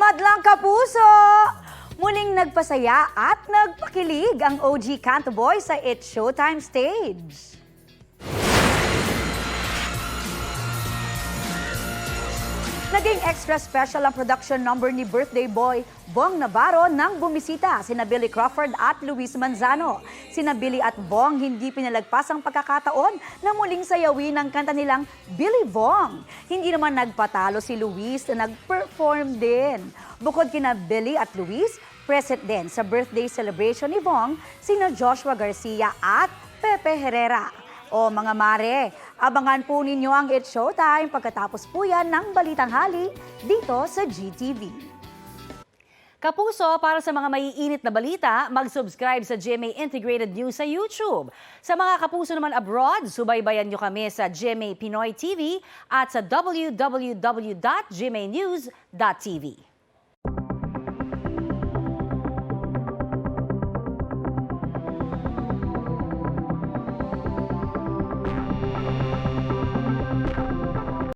Madlang kapuso! Muling nagpasaya at nagpakilig ang OG Kanto Boy sa It's Showtime stage. Naging extra special ang production number ni birthday boy Bong Navarro nang bumisita sina Billy Crawford at Luis Manzano. Sina Billy at Bong hindi pinalagpas ang pagkakataon na muling sayawin ang kanta nilang Billy Bong. Hindi naman nagpatalo si Luis na nag-perform din. Bukod kina Billy at Luis, present din sa birthday celebration ni Bong sina Joshua Garcia at Pepe Herrera. O mga mare, abangan po ninyo ang It's Showtime pagkatapos po yan ng Balitang Hali dito sa GTV. Kapuso, para sa mga maiinit na balita, mag-subscribe sa GMA Integrated News sa YouTube. Sa mga kapuso naman abroad, subaybayan nyo kami sa GMA Pinoy TV at sa www.gmanews.tv.